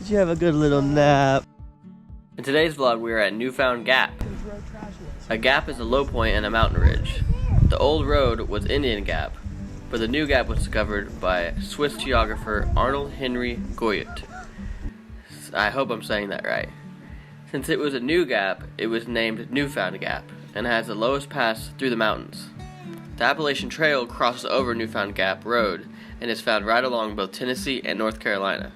Did you have a good little nap? In today's vlog, we are at Newfound Gap. A gap is a low point in a mountain ridge. The old road was Indian Gap, but the new gap was discovered by Swiss geographer Arnold Henry Guyot. I hope I'm saying that right. Since it was a new gap, it was named Newfound Gap and has the lowest pass through the mountains. The Appalachian Trail crosses over Newfound Gap Road and is found right along both Tennessee and North Carolina.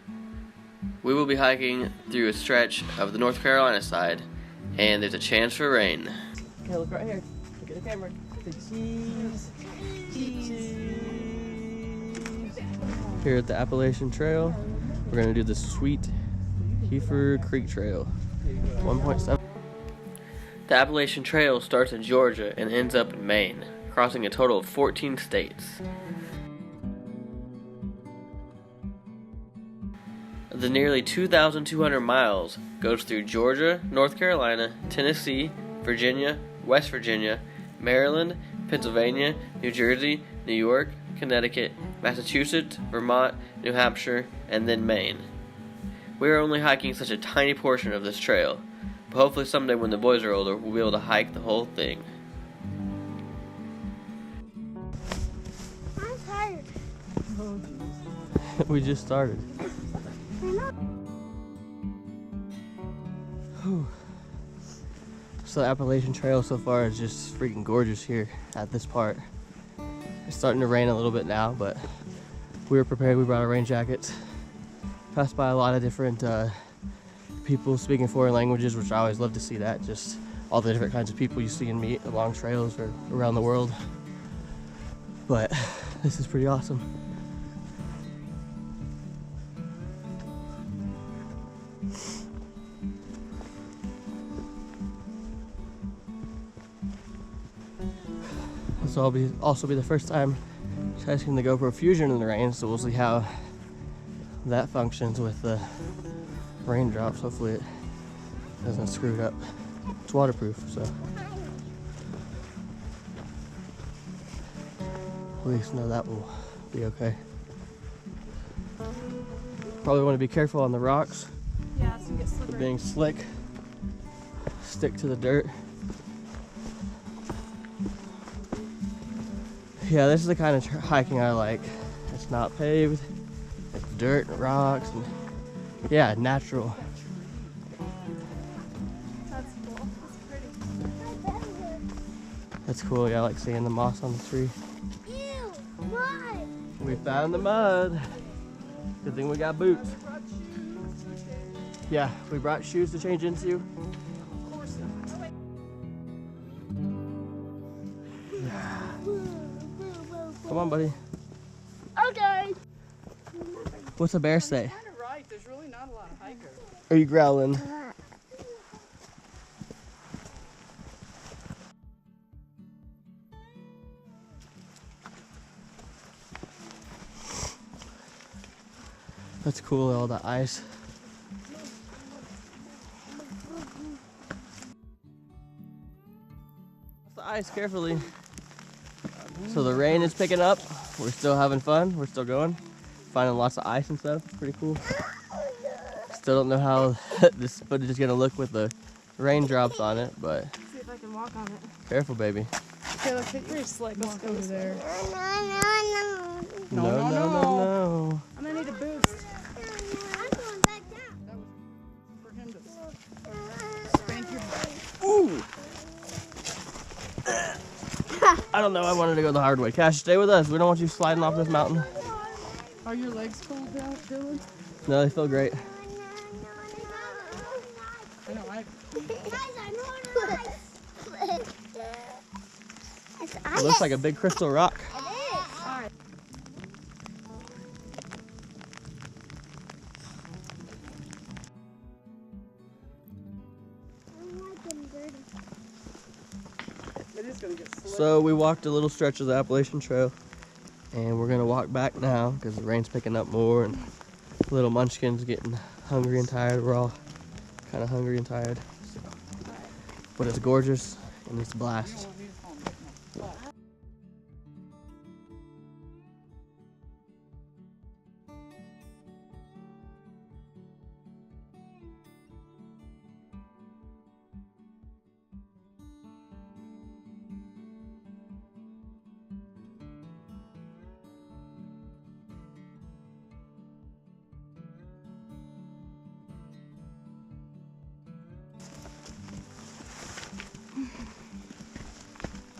We will be hiking through a stretch of the North Carolina side, and there's a chance for rain. Okay, look right here. Look at the camera. The cheese. Cheese. Here at the Appalachian Trail, we're going to do the Sweet Heifer Creek Trail. 1.7. The Appalachian Trail starts in Georgia and ends up in Maine, crossing a total of 14 states. The nearly 2,200 miles goes through Georgia, North Carolina, Tennessee, Virginia, West Virginia, Maryland, Pennsylvania, New Jersey, New York, Connecticut, Massachusetts, Vermont, New Hampshire, and then Maine. We are only hiking such a tiny portion of this trail, but hopefully someday when the boys are older, we'll be able to hike the whole thing. I'm tired. Oh, geez. We just started. Whew. So the Appalachian Trail so far is just freaking gorgeous here at this part. It's starting to rain a little bit now, but we were prepared. We brought our rain jackets. Passed by a lot of different people speaking foreign languages, which I always love to see that. Just all the different kinds of people you see and meet along trails or around the world. But this is pretty awesome. This will also be the first time testing the GoPro Fusion in the rain, so we'll see how that functions with the raindrops. Hopefully it doesn't screw it up. It's waterproof, so at least know that will be okay. Probably want to be careful on the rocks. Yeah, so you get slippery. For being slick. Stick to the dirt. Yeah, this is the kind of hiking I like. It's not paved, it's dirt and rocks, and yeah, natural. That's cool. That's pretty. That's cool. Yeah, I like seeing the moss on the tree. Ew, why? We found the mud. Good thing we got boots. Yeah, we brought shoes to change into. Come on, buddy. Okay. What's a bear say? Kind of right. There's really not a lot of hikers. Are you growling? That's cool, all the ice. The ice carefully. So the rain is picking up. We're still having fun. We're still going. Finding lots of ice and stuff. It's pretty cool. Still don't know how this footage is gonna look with the raindrops on it, but See if I can walk on it. careful, baby. Okay, let's hit your slick. Let's go over there. No, no, no, no. I'm gonna need a boost. I'm going back down. That was for him to spank your butt. Ooh. I don't know. I wanted to go the hard way. Cash, stay with us. We don't want you sliding off this mountain. Are your legs cold now, Dylan? No, they feel great. I know. It looks like a big crystal rock. It is gonna get slick. So we walked a little stretch of the Appalachian Trail, and we're gonna walk back now because the rain's picking up more, and little Munchkin's getting hungry and tired. We're all kind of hungry and tired. So. But it's gorgeous and it's a blast.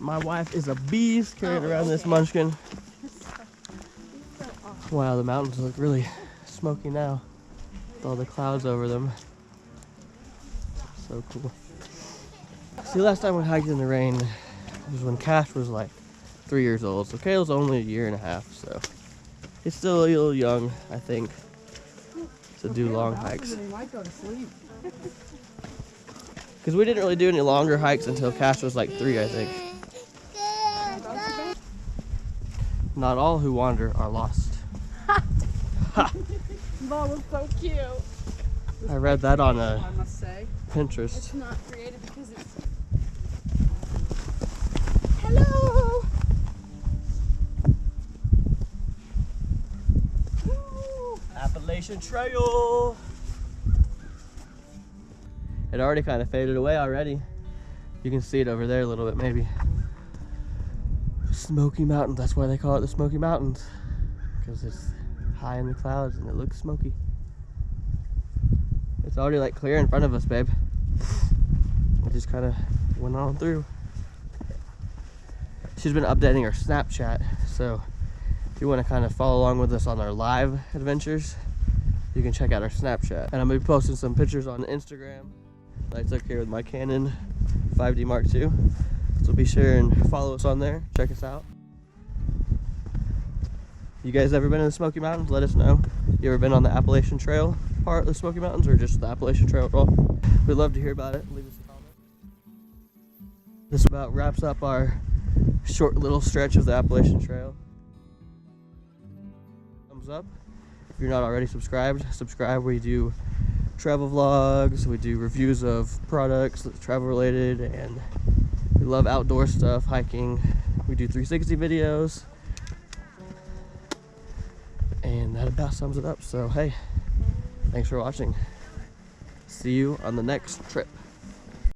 My wife is a beast carrying around this munchkin. Wow, the mountains look really smoky now with all the clouds over them. So cool. See, last time we hiked in the rain was when Cash was like 3 years old. So Kayla's only a year and a half, so he's still a little young, I think, to do long hikes. He might go to sleep. Because we didn't really do any longer hikes until Cash was like 3, I think. Not all who wander are lost. Mom was so cute. I read that on I must say. Pinterest. It's not creative because it's. Hello. Appalachian Trail. It already kind of faded away already. You can see it over there a little bit maybe. Smoky Mountains, that's why they call it the Smoky Mountains. Because it's high in the clouds and it looks smoky. It's already like clear in front of us, babe. It just kind of went on through. She's been updating her Snapchat, so if you want to kind of follow along with us on our live adventures, you can check out our Snapchat. And I'm going to be posting some pictures on Instagram that I took here with my Canon 5D Mark II. So be sure and follow us on there. Check us out. You guys ever been in the Smoky Mountains? Let us know. You ever been on the Appalachian Trail part of the Smoky Mountains or just the Appalachian Trail at all? We'd love to hear about it. Leave us a comment. This about wraps up our short little stretch of the Appalachian Trail. Thumbs up. If you're not already subscribed, subscribe. We do travel vlogs, we do reviews of products that's travel related, and we love outdoor stuff, hiking. We do 360 videos. And that about sums it up. So hey, thanks for watching. See you on the next trip.